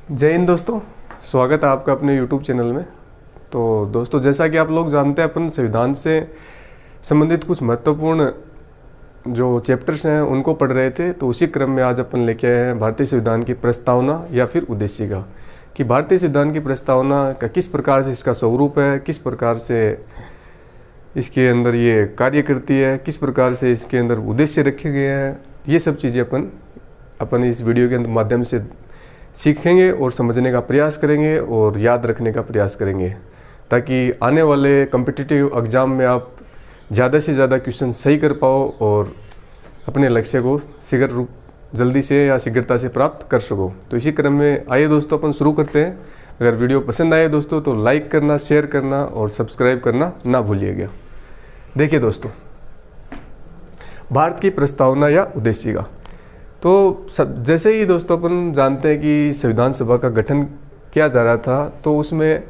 जय हिंद दोस्तों, स्वागत है आपका अपने YouTube चैनल में। तो दोस्तों, जैसा कि आप लोग जानते हैं, अपन संविधान से संबंधित कुछ महत्वपूर्ण जो चैप्टर्स हैं उनको पढ़ रहे थे। तो उसी क्रम में आज अपन लेके आए हैं भारतीय संविधान की प्रस्तावना या फिर उद्देशिका, कि भारतीय संविधान की प्रस्तावना का किस प्रकार से इसका स्वरूप है, किस प्रकार से इसके अंदर ये कार्य करती है, किस प्रकार से इसके अंदर उद्देश्य रखे गए हैं। ये सब चीज़ें अपन इस वीडियो के माध्यम से सीखेंगे और समझने का प्रयास करेंगे और याद रखने का प्रयास करेंगे, ताकि आने वाले कॉम्पिटिटिव एग्ज़ाम में आप ज़्यादा से ज़्यादा क्वेश्चन सही कर पाओ और अपने लक्ष्य को जल्दी से या शीघ्रता से प्राप्त कर सको। तो इसी क्रम में आइए दोस्तों, अपन शुरू करते हैं। अगर वीडियो पसंद आए दोस्तों तो लाइक करना, शेयर करना और सब्सक्राइब करना ना भूलिएगा। देखिए दोस्तों, भारत की प्रस्तावना या उद्देशिका। तो जैसे ही दोस्तों अपन जानते हैं कि संविधान सभा का गठन किया जा रहा था, तो उसमें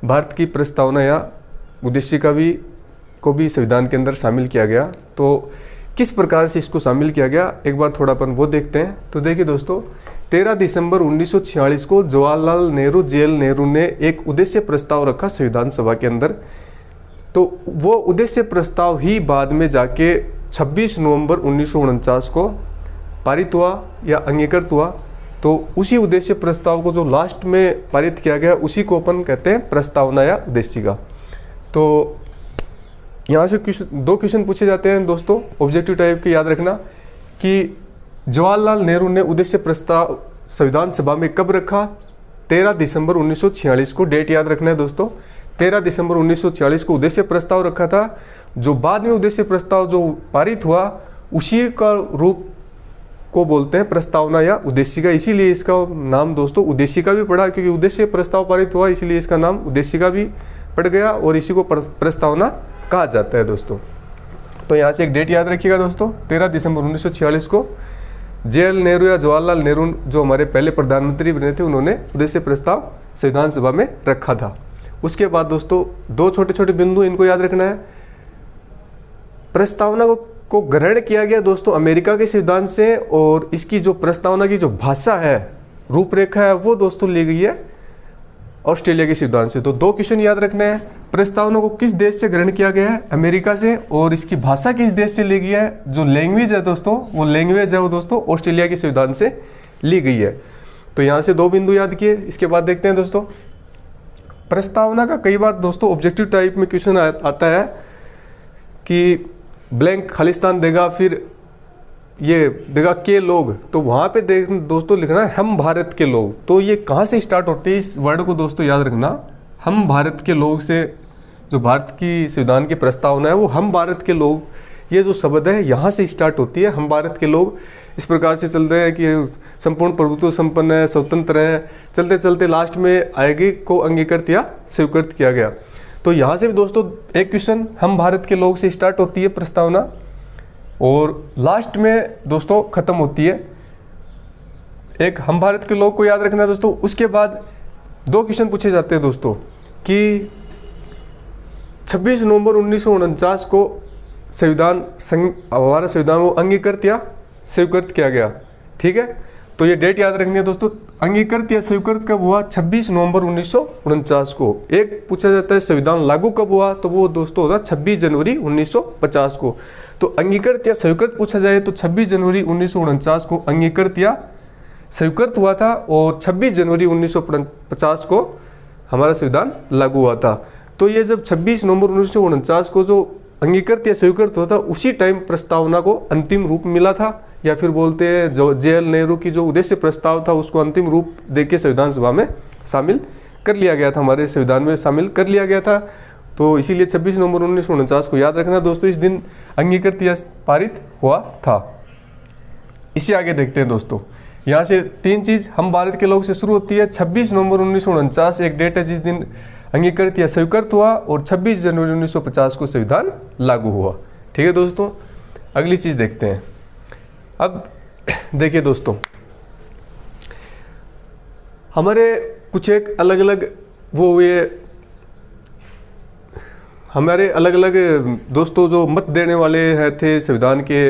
भारत की प्रस्तावना या उद्देशिका को भी संविधान के अंदर शामिल किया गया। तो किस प्रकार से इसको शामिल किया गया, एक बार थोड़ा अपन वो देखते हैं। तो देखिए दोस्तों, 13 दिसंबर 1946 को जवाहरलाल नेहरू नेहरू ने एक उद्देश्य प्रस्ताव रखा संविधान सभा के अंदर। तो वो उद्देश्य प्रस्ताव ही बाद में जाके 26 नवंबर 1949 को पारित हुआ या अंगीकृत हुआ। तो उसी उद्देश्य प्रस्ताव को जो लास्ट में पारित किया गया, उसी को अपन कहते हैं प्रस्तावना या उद्देशिका। तो यहाँ से दो क्वेश्चन पूछे जाते हैं दोस्तों, ऑब्जेक्टिव टाइप के, याद रखना कि जवाहरलाल नेहरू ने उद्देश्य प्रस्ताव संविधान सभा में कब रखा। 13 दिसंबर 1946 को, डेट याद रखना है दोस्तों। 13 दिसंबर 1946 को उद्देश्य प्रस्ताव रखा था। जो बाद में उद्देश्य प्रस्ताव जो पारित हुआ, उसी का रूप को बोलते हैं प्रस्तावना या उद्देशिका। इसीलिए इसका नाम दोस्तों उद्देशिका भी पड़ा, क्योंकि उद्देश्य प्रस्ताव पारित हुआ, इसीलिए इसका नाम उद्देशिका भी पड़ गया और इसी को प्रस्तावना कहा जाता है दोस्तों। तो यहाँ से एक डेट याद रखिएगा दोस्तों, 13 दिसंबर 1946 को JL नेहरू या जवाहरलाल नेहरू, जो हमारे पहले प्रधानमंत्री बने थे, उन्होंने उद्देश्य प्रस्ताव संविधान सभा में रखा था। उसके बाद दोस्तों दो छोटे छोटे बिंदु इनको याद रखना है। प्रस्तावना को ग्रहण किया गया दोस्तों अमेरिका के संविधान से, और इसकी जो प्रस्तावना की जो भाषा है, रूपरेखा है, वो दोस्तों ली गई है ऑस्ट्रेलिया के संविधान से। तो दो क्वेश्चन याद रखने हैं। प्रस्तावना को किस देश से ग्रहण किया गया है, अमेरिका से, और इसकी भाषा किस देश से ली गई है, जो लैंग्वेज है दोस्तों, वो लैंग्वेज है वो दोस्तों ऑस्ट्रेलिया के संविधान से ली गई है। तो यहाँ से दो बिंदु याद किए। इसके बाद देखते हैं दोस्तों, प्रस्तावना का कई बार दोस्तों ऑब्जेक्टिव टाइप में क्वेश्चन आता है कि ब्लैंक खालिस्तान देगा, फिर ये देगा के लोग। तो वहां पे दोस्तों लिखना है हम भारत के लोग। तो ये कहाँ से स्टार्ट होती है, इस वर्ड को दोस्तों याद रखना। हम भारत के लोग से जो भारत की संविधान की प्रस्तावना है, वो हम भारत के लोग, ये जो शब्द है यहाँ से स्टार्ट होती है। हम भारत के लोग इस प्रकार से चलते हैं कि संपूर्ण प्रभुत्व संपन्न है, स्वतंत्र है, चलते चलते लास्ट में आएगी को अंगीकृत या स्वीकृत किया गया। तो यहाँ से भी दोस्तों एक क्वेश्चन हम भारत के लोग से स्टार्ट होती है प्रस्तावना, और लास्ट में दोस्तों खत्म होती है। एक हम भारत के लोग को याद रखना है दोस्तों। उसके बाद दो क्वेश्चन पूछे जाते हैं दोस्तों कि 26 नवंबर 1949 को हमारा संविधान वो अंगीकृत या स्वीकृत किया गया। ठीक है, तो ये डेट याद रखनी है दोस्तों। अंगीकृत या स्वीकृत कब हुआ, 26 नवंबर 1949 को। एक पूछा जाता है संविधान लागू कब हुआ, तो वो दोस्तों होता 26 जनवरी 1950 को। तो अंगीकृत या स्वीकृत पूछा जाए तो 26 जनवरी 1949 को अंगीकृत या स्वीकृत हुआ था, और 26 जनवरी 1950 को हमारा संविधान लागू हुआ था। तो ये जब 26 नवंबर 1949 को जो अंगीकृत या स्वीकृत हुआ था, उसी टाइम प्रस्तावना को अंतिम रूप मिला था, या फिर बोलते हैं जो JL नेहरू की जो उद्देश्य प्रस्ताव था, उसको अंतिम रूप देके संविधान सभा में शामिल कर लिया गया था, हमारे संविधान में शामिल कर लिया गया था। तो इसीलिए 26 नवंबर 1949 को याद रखना दोस्तों, इस दिन अंगीकृत या पारित हुआ था। इसे आगे देखते हैं दोस्तों। यहाँ से तीन चीज हम भारत के लोग से शुरू होती है। 26 नवंबर 1949 एक डेट है जिस दिन अंगीकृत या स्वीकृत हुआ, और 26 जनवरी 1950 को संविधान लागू हुआ। ठीक है दोस्तों, अगली चीज देखते हैं। अब देखिए दोस्तों, हमारे कुछ एक अलग अलग हमारे अलग अलग दोस्तों जो मत देने वाले हैं थे संविधान के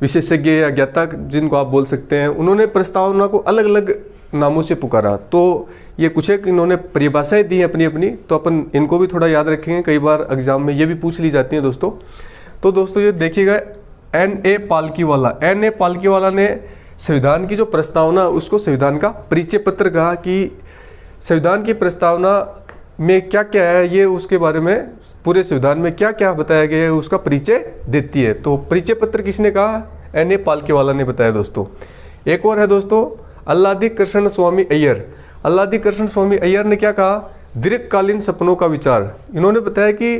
विशेषज्ञ या ज्ञाता जिनको आप बोल सकते हैं, उन्होंने प्रस्तावना को अलग अलग नामों से पुकारा। तो ये कुछ एक इन्होंने परिभाषाएं दी अपनी अपनी, तो अपन इनको भी थोड़ा याद रखेंगे, कई बार एग्जाम में ये भी पूछ ली जाती हैं दोस्तों। तो दोस्तों ये देखिएगा, N.A. पालकीवाला, N.A. पालकीवाला ने संविधान की जो प्रस्तावना उसको संविधान का परिचय पत्र कहा कि संविधान की प्रस्तावना में क्या क्या है, ये उसके बारे में पूरे संविधान में क्या क्या बताया गया है उसका परिचय देती है। तो परिचय पत्र किसने कहा? N.A. पालकीवाला ने बताया दोस्तों। एक और है दोस्तों, अल्लादी कृष्ण स्वामी अय्यर। अल्लादी कृष्ण स्वामी अय्यर ने क्या कहा? दीर्घकालीन सपनों का विचार। इन्होंने बताया कि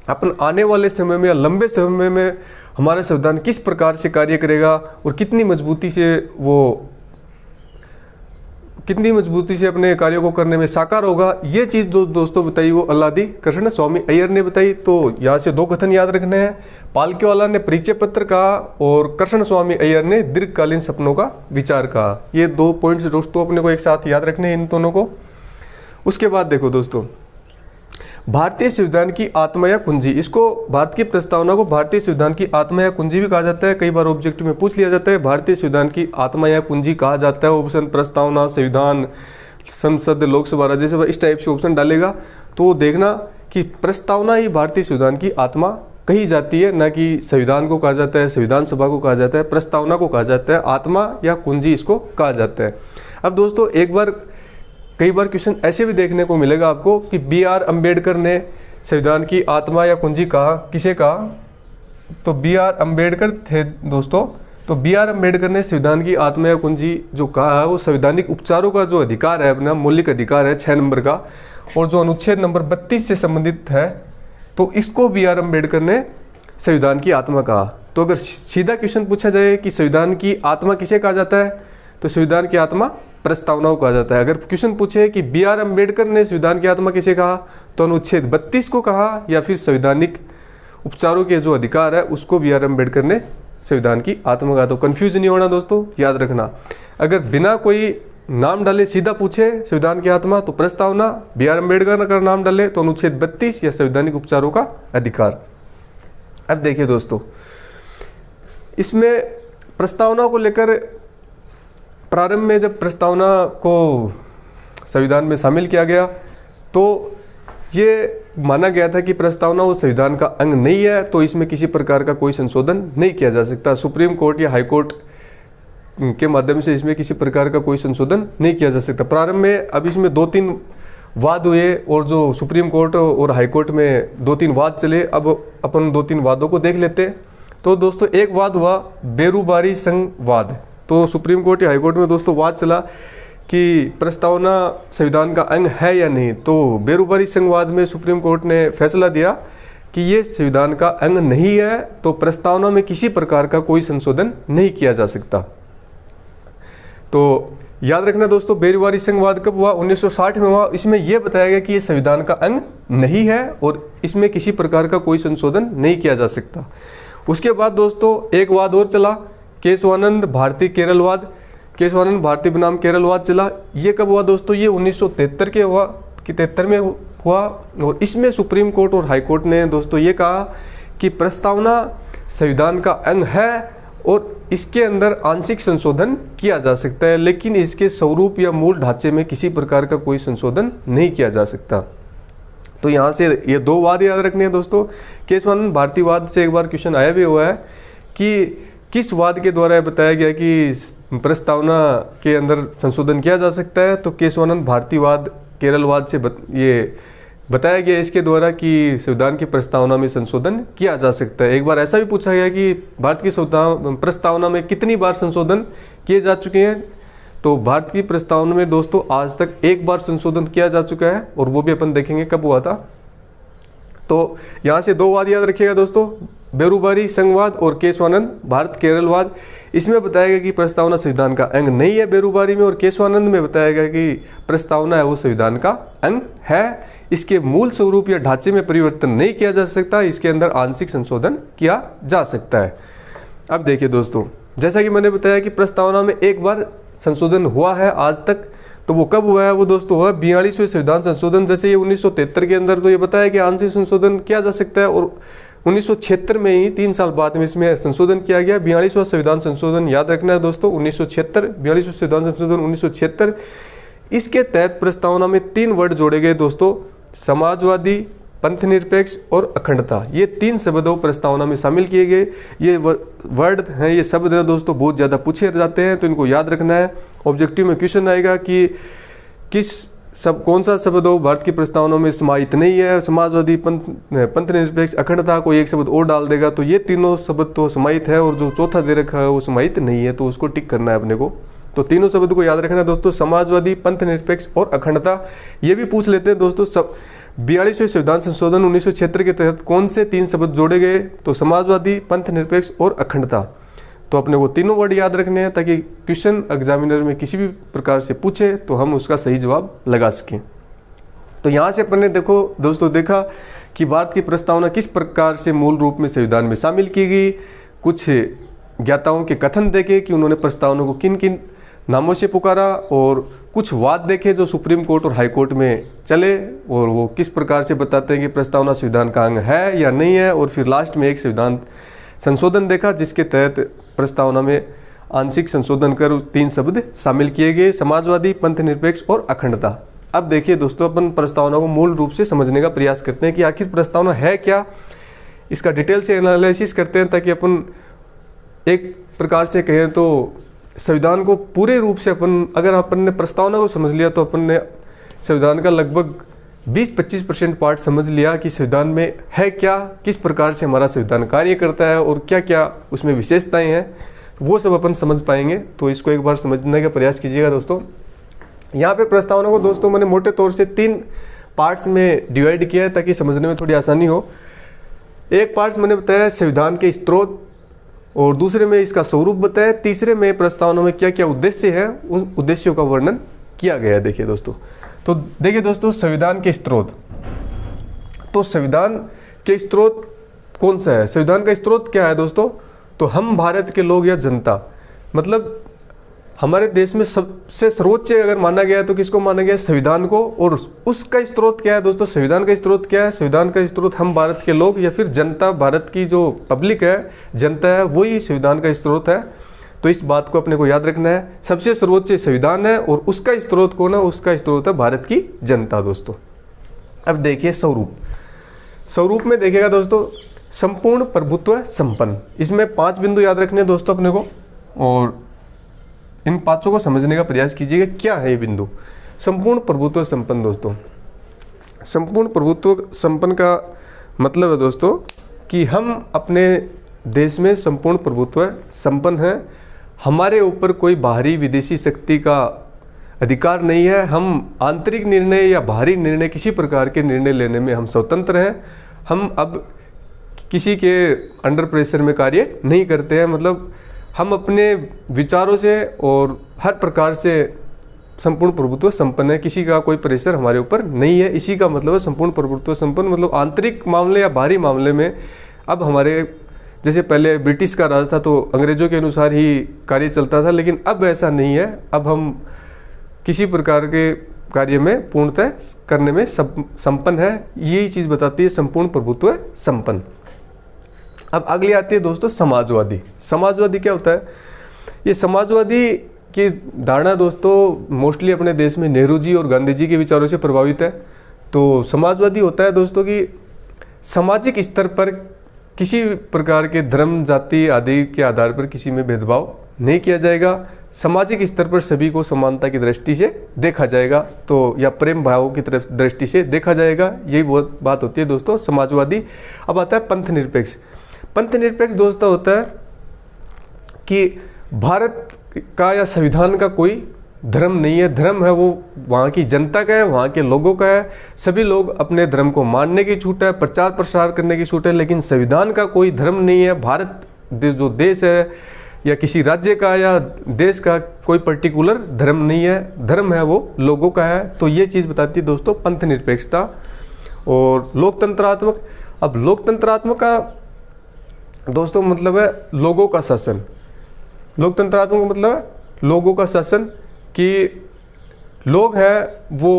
अपन आने वाले समय में या लंबे समय में हमारा संविधान किस प्रकार से कार्य करेगा और कितनी मजबूती से अपने कार्यों को करने में साकार होगा, ये चीज़ दोस्तों बताई वो अल्लादी कृष्ण स्वामी अय्यर ने बताई। तो यहाँ से दो कथन याद रखने हैं, पालकीवाला ने परिचय पत्र कहा और कृष्ण स्वामी अय्यर ने दीर्घकालीन सपनों का विचार कहा। ये दो पॉइंट्स दोस्तों अपने को एक साथ याद रखने हैं इन दोनों को। उसके बाद देखो दोस्तों, भारतीय संविधान की आत्मा या कुंजी, इसको भारत की प्रस्तावना को भारतीय संविधान की आत्मा या कुंजी भी कहा जाता है। कई बार ऑब्जेक्टिव में पूछ लिया जाता है भारतीय संविधान की आत्मा या कुंजी कहा जाता है। ऑप्शन प्रस्तावना, संविधान, संसद, लोकसभा, राज्यसभा, इस टाइप से ऑप्शन डालेगा तो देखना कि प्रस्तावना ही भारतीय संविधान की आत्मा कही जाती है, ना कि संविधान को कहा जाता है, संविधान सभा को कहा जाता है, प्रस्तावना को कहा जाता है, आत्मा या कुंजी इसको कहा जाता है। अब दोस्तों कई बार क्वेश्चन ऐसे भी देखने को मिलेगा आपको कि B.R. अम्बेडकर ने संविधान की आत्मा या कुंजी कहा, किसे कहा? तो B.R. अम्बेडकर थे दोस्तों। तो B.R. अम्बेडकर ने संविधान की आत्मा या कुंजी जो कहा है वो संवैधानिक उपचारों का जो अधिकार है, अपना मौलिक अधिकार है 6 नंबर का, और जो अनुच्छेद नंबर 32 से संबंधित है, तो इसको B.R. अम्बेडकर ने संविधान की आत्मा कहा। तो अगर सीधा क्वेश्चन पूछा जाए कि संविधान की आत्मा किसे कहा जाता है, तो संविधान की आत्मा प्रस्तावनाओं कहा जाता है। अगर क्वेश्चन पूछे कि B.R. अम्बेडकर ने संविधान की आत्मा किसे कहा, तो अनुच्छेद 32 को कहा, या फिर संवैधानिक उपचारों के जो अधिकार है उसको B.R. अम्बेडकर ने संविधान की आत्मा कहा। तो कंफ्यूज नहीं होना दोस्तों, याद रखना। अगर बिना कोई नाम डाले सीधा पूछे संविधान की आत्मा तो प्रस्तावना, B.R. अम्बेडकर का नाम डाले तो अनुच्छेद 32 या संवैधानिक उपचारों का अधिकार। अब देखिए दोस्तों, इसमें प्रस्तावना को लेकर प्रारंभ में जब प्रस्तावना को संविधान में शामिल किया गया तो ये माना गया था कि प्रस्तावना वो संविधान का अंग नहीं है, तो इसमें किसी प्रकार का कोई संशोधन नहीं किया जा सकता। सुप्रीम कोर्ट या हाई कोर्ट के माध्यम से इसमें किसी प्रकार का कोई संशोधन नहीं किया जा सकता प्रारंभ में। अब इसमें 2-3 वाद हुए और जो सुप्रीम कोर्ट और हाई कोर्ट में 2-3 वाद चले। अब अपन 2-3 वादों को देख लेते। तो दोस्तों एक वाद हुआ बेरुबारी संघ वाद। तो सुप्रीम कोर्ट या हाई कोर्ट में दोस्तों वाद चला कि प्रस्तावना संविधान का अंग है या नहीं। तो बेरुबारी संघ वाद में सुप्रीम कोर्ट ने फैसला दिया कि ये संविधान का अंग नहीं है, तो प्रस्तावना में किसी प्रकार का कोई संशोधन नहीं किया जा सकता। तो याद रखना दोस्तों, बेरुबारी संघ वाद कब हुआ? 1960 में हुआ। इसमें यह बताया गया कि ये संविधान का अंग नहीं है और इसमें किसी प्रकार का कोई संशोधन नहीं किया जा सकता। उसके बाद दोस्तों एक वाद और चला, केशवानंद भारती केरलवाद। केशवानंद भारती बनाम केरलवाद चला। ये कब हुआ दोस्तों? ये 1973 के हुआ कि 73 में हुआ। और इसमें सुप्रीम कोर्ट और हाई कोर्ट ने दोस्तों ये कहा कि प्रस्तावना संविधान का अंग है और इसके अंदर आंशिक संशोधन किया जा सकता है, लेकिन इसके स्वरूप या मूल ढांचे में किसी प्रकार का कोई संशोधन नहीं किया जा सकता। तो यहाँ से ये 2 वाद याद रखने हैं दोस्तों। केशवानंद भारती वाद से एक बार क्वेश्चन आया भी हुआ है कि किस वाद के द्वारा बताया गया कि प्रस्तावना के अंदर संशोधन किया जा सकता है। तो केशवानंद भारती वाद केरलवाद से ये बताया गया इसके द्वारा कि संविधान की प्रस्तावना में संशोधन किया जा सकता है। एक बार ऐसा भी पूछा गया कि भारत की प्रस्तावना में कितनी बार संशोधन किए जा चुके हैं। तो भारत की प्रस्तावना में दोस्तों आज तक 1 बार संशोधन किया जा चुका है और वो भी अपन देखेंगे कब हुआ था। तो यहाँ से 2 वाद याद रखिएगा दोस्तों, बेरुबारी संघवाद और केशवानंद भारत केरलवाद। इसमें बताया गया कि प्रस्तावना संविधान का अंग नहीं है बेरुबारी में, और केशवानंद में बताया गया कि प्रस्तावना है वो संविधान का अंग है। इसके मूल स्वरूप या ढांचे में परिवर्तन नहीं किया जा सकता, इसके अंदर आंशिक संशोधन किया जा सकता है। अब देखिए दोस्तों, जैसा कि मैंने बताया कि प्रस्तावना में 1 बार संशोधन हुआ है आज तक। तो वो कब हुआ है? वो दोस्तों हुआ 42वें संविधान संशोधन। जैसे ये 1973 के अंदर तो ये बताया कि आंशिक संशोधन किया जा सकता है और 1976 में ही 3 साल बाद में इसमें संशोधन किया गया। 42वां संविधान संशोधन याद रखना है दोस्तों, 1976, 42वां संविधान संशोधन 1976। इसके तहत प्रस्तावना में 3 वर्ड जोड़े गए दोस्तों, समाजवादी, पंथनिरपेक्ष और अखंडता। ये 3 शब्द प्रस्तावना में शामिल किए गए। ये वर्ड हैं, ये शब्द हैं दोस्तों, बहुत ज़्यादा पूछे जाते हैं, तो इनको याद रखना है। ऑब्जेक्टिव में क्वेश्चन आएगा कि कौन सा शब्द भारत की प्रस्तावना में समाहित नहीं है, समाजवादी, पंथनिरपेक्ष, अखंडता, कोई एक शब्द और डाल देगा, तो ये तीनों शब्द तो समाहित है और जो चौथा दे रखा है वो समाहित नहीं है, तो उसको टिक करना है अपने को। तो तीनों शब्द को याद रखना है दोस्तों, समाजवादी, पंथनिरपेक्ष और अखंडता। ये भी पूछ लेते हैं दोस्तों, 42वें संविधान संशोधन 1976 के तहत कौन से 3 शब्द जोड़े गए, तो समाजवादी, पंथनिरपेक्ष और अखंडता। तो अपने वो तीनों वर्ड याद रखने हैं ताकि क्वेश्चन एग्जामिनर में किसी भी प्रकार से पूछे तो हम उसका सही जवाब लगा सकें। तो यहाँ से अपन ने देखा कि भारत की प्रस्तावना किस प्रकार से मूल रूप में संविधान में शामिल की गई। कुछ ज्ञाताओं के कथन देखे कि उन्होंने प्रस्तावना को किन किन नामों से पुकारा, और कुछ वाद देखे जो सुप्रीम कोर्ट और हाई कोर्ट में चले, और वो किस प्रकार से बताते हैं कि प्रस्तावना संविधान का अंग है या नहीं है। और फिर लास्ट में एक संविधान संशोधन देखा जिसके तहत प्रस्तावना में आंशिक संशोधन कर 3 शब्द शामिल किए गए, समाजवादी, पंथनिरपेक्ष और अखंडता। अब देखिए दोस्तों, अपन प्रस्तावना को मूल रूप से समझने का प्रयास करते हैं कि आखिर प्रस्तावना है क्या, इसका डिटेल से एनालिसिस करते हैं ताकि अपन एक प्रकार से कहें तो संविधान को पूरे रूप से अगर अपन ने प्रस्तावना को समझ लिया तो अपन ने संविधान का लगभग 20-25% पार्ट समझ लिया कि संविधान में है क्या, किस प्रकार से हमारा संविधान कार्य करता है और क्या क्या उसमें विशेषताएं हैं, वो सब अपन समझ पाएंगे। तो इसको एक बार समझने का प्रयास कीजिएगा दोस्तों। यहाँ पे प्रस्तावना को दोस्तों मैंने मोटे तौर से 3 पार्ट्स में डिवाइड किया है ताकि समझने में थोड़ी आसानी हो। एक पार्ट मैंने बताया संविधान के स्रोत, और दूसरे में इसका स्वरूप बताया, तीसरे में प्रस्तावना में क्या क्या उद्देश्य है उन उद्देश्यों का वर्णन किया गया है। देखिए दोस्तों, तो देखिए दोस्तों, संविधान के स्रोत। तो संविधान के स्रोत कौन सा है, संविधान का स्रोत क्या है दोस्तों, तो हम भारत के लोग या जनता, मतलब हमारे देश में सबसे सर्वोच्च अगर माना गया है तो किसको माना गया है, संविधान को। और उसका स्रोत क्या है दोस्तों, संविधान का स्रोत क्या है, संविधान का स्रोत हम भारत के लोग या फिर जनता, भारत की जो पब्लिक है, जनता है, वही संविधान का स्रोत है। तो इस बात को अपने को याद रखना है, सबसे सर्वोच्च संविधान है और उसका स्रोत कौन है, उसका स्रोत है भारत की जनता दोस्तों। अब देखिए स्वरूप में देखिएगा दोस्तों, संपूर्ण प्रभुत्व संपन्न। इसमें 5 बिंदु याद रखने हैं दोस्तों अपने को, और इन 5 को समझने का प्रयास कीजिएगा क्या है ये बिंदु। संपूर्ण प्रभुत्व संपन्न दोस्तों, संपूर्ण प्रभुत्व संपन्न का मतलब है दोस्तों कि हम अपने देश में संपूर्ण प्रभुत्व संपन्न हैं, हमारे ऊपर कोई बाहरी विदेशी शक्ति का अधिकार नहीं है, हम आंतरिक निर्णय या बाहरी निर्णय किसी प्रकार के निर्णय लेने में हम स्वतंत्र हैं, हम अब किसी के अंडर प्रेशर में कार्य नहीं करते हैं, मतलब हम अपने विचारों से और हर प्रकार से संपूर्ण प्रभुत्व संपन्न है, किसी का कोई प्रेशर हमारे ऊपर नहीं है। इसी का मतलब है संपूर्ण प्रभुत्व संपन्न, मतलब आंतरिक मामले या बाहरी मामले में अब हमारे, जैसे पहले ब्रिटिश का राज था तो अंग्रेजों के अनुसार ही कार्य चलता था, लेकिन अब ऐसा नहीं है, अब हम किसी प्रकार के कार्य में पूर्णतः करने में संपन्न है। यही चीज़ बताती है संपूर्ण प्रभुत्व संपन्न। अब अगली आती है दोस्तों समाजवादी। समाजवादी क्या होता है, ये समाजवादी की धारणा दोस्तों मोस्टली अपने देश में नेहरू जी और गांधी जी के विचारों से प्रभावित है। तो समाजवादी होता है दोस्तों कि सामाजिक स्तर पर किसी प्रकार के धर्म, जाति आदि के आधार पर किसी में भेदभाव नहीं किया जाएगा, सामाजिक स्तर पर सभी को समानता की दृष्टि से देखा जाएगा, तो या प्रेम भाव की तरफ दृष्टि से देखा जाएगा, यही बहुत बात होती है दोस्तों समाजवादी। अब आता है पंथनिरपेक्ष। पंथनिरपेक्ष दोस्तों होता है कि भारत का या संविधान का कोई धर्म नहीं है, धर्म है वो वहाँ की जनता का है, वहाँ के लोगों का है, सभी लोग अपने धर्म को मानने की छूट है, प्रचार प्रसार करने की छूट है, लेकिन संविधान का कोई धर्म नहीं है। भारत जो देश है या किसी राज्य का या देश का कोई पर्टिकुलर धर्म नहीं है, धर्म है वो लोगों का है। तो ये चीज़ बताती है दोस्तों पंथनिरपेक्षता। और लोकतंत्रात्मक, अब लोकतंत्रात्मक का दोस्तों मतलब है लोगों का शासन। लोकतंत्रात्मक का मतलब है लोगों का शासन, कि लोग हैं वो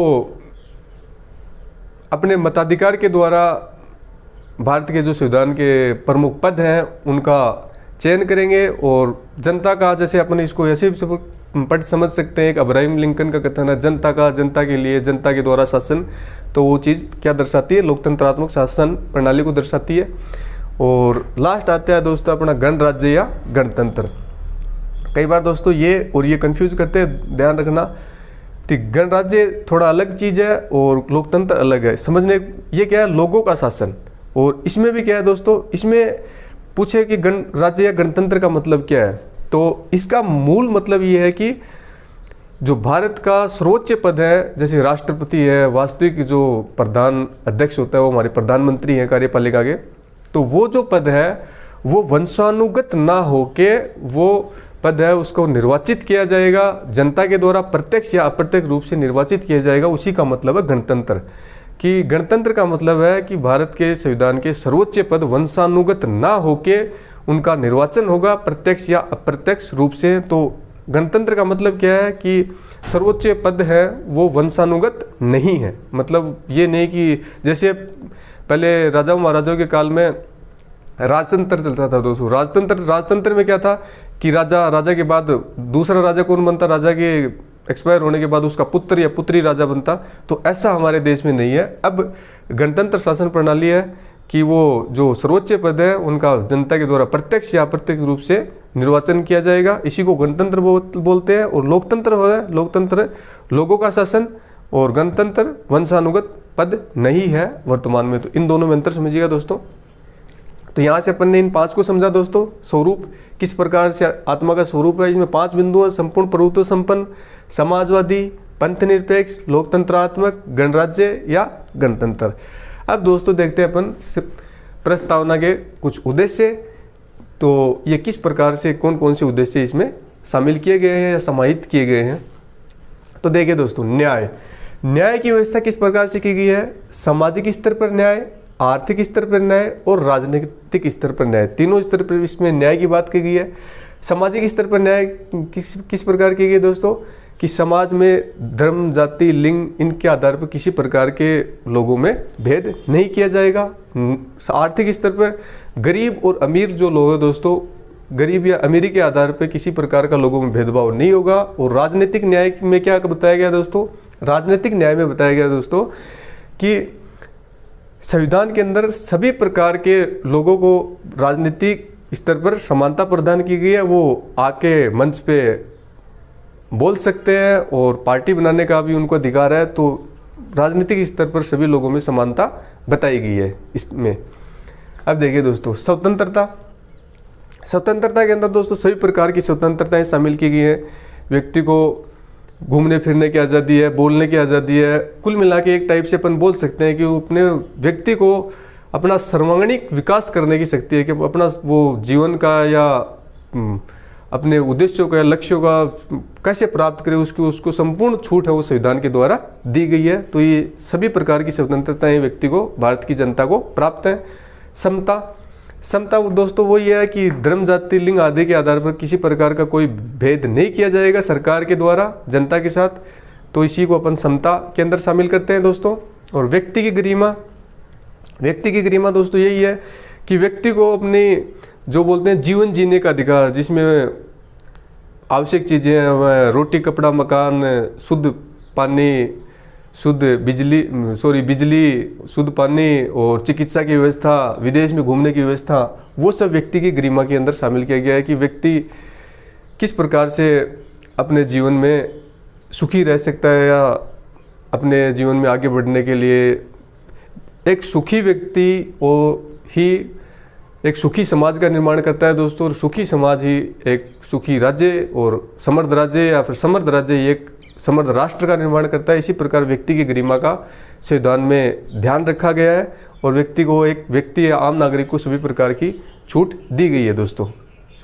अपने मताधिकार के द्वारा भारत के जो संविधान के प्रमुख पद हैं उनका चयन करेंगे। और जनता का, जैसे अपन इसको ऐसे भी पढ़ समझ सकते हैं, एक अब्राहम लिंकन का कथन है, जनता का, जनता के लिए, जनता के द्वारा शासन। तो वो चीज़ क्या दर्शाती है? लोकतंत्रात्मक शासन प्रणाली को दर्शाती है। और लास्ट आता है दोस्तों अपना गणराज्य या गणतंत्र। कई बार दोस्तों ये कंफ्यूज करते हैं, ध्यान रखना कि गणराज्य थोड़ा अलग चीज़ है और लोकतंत्र अलग है। समझने ये क्या है? लोगों का शासन। और इसमें भी क्या है दोस्तों, इसमें पूछे कि गणराज्य या गणतंत्र का मतलब क्या है, तो इसका मूल मतलब ये है कि जो भारत का सर्वोच्च पद है, जैसे राष्ट्रपति है, वास्तविक जो प्रधान अध्यक्ष होता है वो हमारे प्रधानमंत्री हैं कार्यपालिका के, तो वो जो पद है वो वंशानुगत ना होके वो पद है उसको निर्वाचित किया जाएगा, जनता के द्वारा प्रत्यक्ष या अप्रत्यक्ष रूप से निर्वाचित किया जाएगा। उसी का मतलब है गणतंत्र। कि गणतंत्र का मतलब है कि भारत के संविधान के सर्वोच्च पद वंशानुगत ना होके उनका निर्वाचन होगा प्रत्यक्ष या अप्रत्यक्ष रूप से। तो गणतंत्र का मतलब क्या है कि सर्वोच्च पद है वो वंशानुगत नहीं है। मतलब ये नहीं कि जैसे पहले राजाओं महाराजाओं के काल में राजतंत्र चलता था दोस्तों। राजतंत्र में क्या था कि राजा के बाद दूसरा राजा कौन बनता? राजा के एक्सपायर होने के बाद उसका पुत्र या पुत्री राजा बनता। तो ऐसा हमारे देश में नहीं है। अब गणतंत्र शासन प्रणाली है कि वो जो सर्वोच्च पद है उनका जनता के द्वारा प्रत्यक्ष या अप्रत्यक्ष रूप से निर्वाचन किया जाएगा। इसी को गणतंत्र बोलते हैं। और लोकतंत्र है, लोकतंत्र लोगों का शासन, और गणतंत्र वंशानुगत पद नहीं है वर्तमान में। तो इन दोनों में अंतर समझिएगा दोस्तों। तो यहाँ से अपन ने इन 5 को समझा दोस्तों। स्वरूप किस प्रकार से आत्मा का स्वरूप है, इसमें 5 बिंदु है: संपूर्ण प्रभुत्व संपन्न, समाजवादी, पंथ निरपेक्ष, लोकतंत्रात्मक, गणराज्य या गणतंत्र। अब दोस्तों देखते हैं अपन प्रस्तावना के कुछ उद्देश्य। तो ये किस प्रकार से कौन कौन से उद्देश्य इसमें शामिल किए गए हैं या समाहित किए गए हैं। तो देखिए दोस्तों, न्याय की व्यवस्था किस प्रकार से की गई है? सामाजिक स्तर पर न्याय, आर्थिक स्तर पर न्याय और राजनीतिक स्तर पर न्याय, तीनों स्तर पर इसमें न्याय की बात की गई है। सामाजिक स्तर पर न्याय किस प्रकार की गई दोस्तों? कि समाज में धर्म, जाति, लिंग इनके आधार पर किसी प्रकार के लोगों में भेद नहीं किया जाएगा। आर्थिक स्तर पर गरीब और अमीर जो लोग हैं दोस्तों, गरीब या अमीरी के आधार पर किसी प्रकार का लोगों में भेदभाव नहीं होगा। और राजनीतिक न्याय में क्या बताया गया दोस्तों? राजनीतिक न्याय में बताया गया दोस्तों कि संविधान के अंदर सभी प्रकार के लोगों को राजनीतिक स्तर पर समानता प्रदान की गई है। वो आके मंच पे बोल सकते हैं और पार्टी बनाने का भी उनको अधिकार है। तो राजनीतिक स्तर पर सभी लोगों में समानता बताई गई है इसमें। अब देखिए दोस्तों, स्वतंत्रता के अंदर दोस्तों सभी प्रकार की स्वतंत्रताएं शामिल की गई हैं। व्यक्ति को घूमने फिरने की आज़ादी है, बोलने की आज़ादी है। कुल मिला के एक टाइप से अपन बोल सकते हैं कि वो अपने व्यक्ति को अपना सर्वांगीण विकास करने की शक्ति है कि अपना वो जीवन का या अपने उद्देश्यों का या लक्ष्यों का कैसे प्राप्त करे, उसको संपूर्ण छूट है वो संविधान के द्वारा दी गई है। तो ये सभी प्रकार की स्वतंत्रताएं व्यक्ति को, भारत की जनता को प्राप्त है। समता दोस्तों वही है कि धर्म, जाति, लिंग आदि के आधार पर किसी प्रकार का कोई भेद नहीं किया जाएगा सरकार के द्वारा जनता के साथ। तो इसी को अपन समता के अंदर शामिल करते हैं दोस्तों। और व्यक्ति की गरिमा दोस्तों यही है कि व्यक्ति को अपनी जो बोलते हैं जीवन जीने का अधिकार, जिसमें आवश्यक चीज़ें हैं, रोटी, कपड़ा, मकान, शुद्ध पानी, बिजली, शुद्ध पानी और चिकित्सा की व्यवस्था, विदेश में घूमने की व्यवस्था, वो सब व्यक्ति की गरिमा के अंदर शामिल किया गया है कि व्यक्ति किस प्रकार से अपने जीवन में सुखी रह सकता है या अपने जीवन में आगे बढ़ने के लिए एक सुखी व्यक्ति ही एक सुखी समाज का निर्माण करता है दोस्तों। और सुखी समाज ही एक सुखी राज्य और समृद्ध राज्य या फिर समृद्ध राज्य एक समृद्ध राष्ट्र का निर्माण करता है। इसी प्रकार व्यक्ति की गरिमा का संविधान में ध्यान रखा गया है और व्यक्ति या आम नागरिक को सभी प्रकार की छूट दी गई है दोस्तों।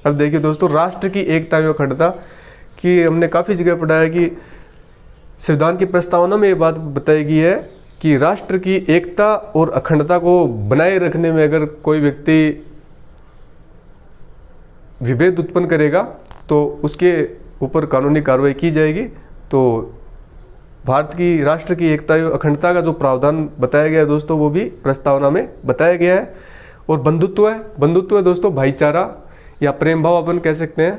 अब देखिए दोस्तों, राष्ट्र की एकता एवं अखंडता की हमने काफ़ी जगह पढ़ा है कि संविधान की प्रस्तावना में ये बात बताई गई है कि राष्ट्र की एकता और अखंडता को बनाए रखने में अगर कोई व्यक्ति विभेद उत्पन्न करेगा तो उसके ऊपर कानूनी कार्रवाई की जाएगी। तो भारत की राष्ट्र की एकता एवं अखंडता का जो प्रावधान बताया गया है दोस्तों, वो भी प्रस्तावना में बताया गया है। और बंधुत्व है दोस्तों, भाईचारा या प्रेम भाव अपन कह सकते हैं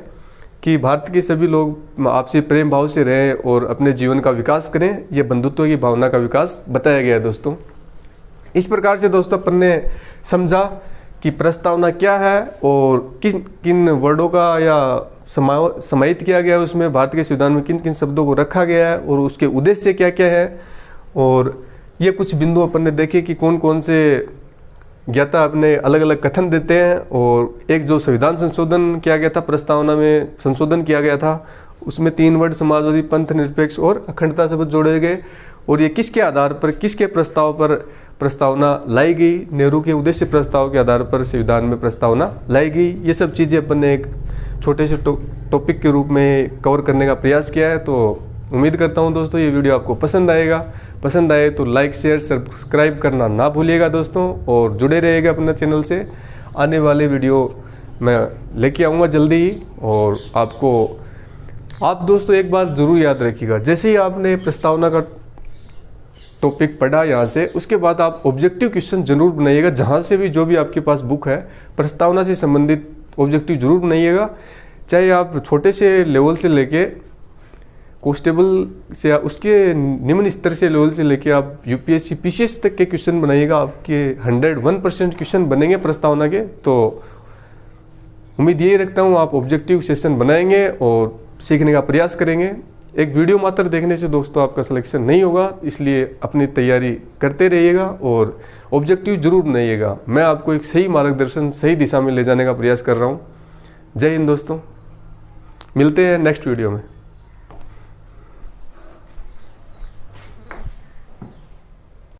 कि भारत के सभी लोग आपसी प्रेम भाव से रहें और अपने जीवन का विकास करें, ये बंधुत्व की भावना का विकास बताया गया है दोस्तों। इस प्रकार से दोस्तों अपन ने समझा कि प्रस्तावना क्या है और किन वर्डों का या समाहित किया गया है, उसमें भारत के संविधान में किन किन शब्दों को रखा गया है और उसके उद्देश्य क्या क्या है। और ये कुछ बिंदु अपन ने देखे कि कौन कौन से ज्ञाता अपने अलग अलग कथन देते हैं। और एक जो संविधान संशोधन किया गया था, प्रस्तावना में संशोधन किया गया था, उसमें 3 वर्ड समाजवादी, पंथ निरपेक्ष और अखंडता शब्द जोड़े गए। और ये किसके आधार पर, किसके प्रस्ताव पर प्रस्तावना लाई गई, नेहरू के उद्देश्य प्रस्ताव के आधार पर संविधान में प्रस्तावना लाई गई। ये सब चीज़ें अपन ने एक छोटे से टॉपिक के रूप में कवर करने का प्रयास किया है। तो उम्मीद करता हूँ दोस्तों ये वीडियो आपको पसंद आएगा। पसंद आए तो लाइक, शेयर, सब्सक्राइब करना ना भूलिएगा दोस्तों, और जुड़े रहिएगा अपने चैनल से। आने वाले वीडियो मैं लेके आऊँगा जल्दी ही। और आप दोस्तों एक बात ज़रूर याद रखिएगा, जैसे ही आपने प्रस्तावना का टॉपिक पढ़ा यहाँ से, उसके बाद आप ऑब्जेक्टिव क्वेश्चन जरूर बनाइएगा। जहाँ से भी, जो भी आपके पास बुक है, प्रस्तावना से संबंधित ऑब्जेक्टिव जरूर बनाइएगा। चाहे आप छोटे से लेवल से लेके कांस्टेबल से, उसके निम्न स्तर से लेवल से लेके आप यूपीएससी पीसीएस तक के क्वेश्चन बनाइएगा। आपके 101% क्वेश्चन बनेंगे प्रस्तावना के। तो उम्मीद यही रखता हूँ आप ऑब्जेक्टिव सेशन बनाएंगे और सीखने का प्रयास करेंगे। एक वीडियो मात्र देखने से दोस्तों आपका सिलेक्शन नहीं होगा, इसलिए अपनी तैयारी करते रहिएगा और ऑब्जेक्टिव जरूर बनाइएगा। मैं आपको एक सही मार्गदर्शन, सही दिशा में ले जाने का प्रयास कर रहा हूँ। जय हिंद दोस्तों, मिलते हैं नेक्स्ट वीडियो में।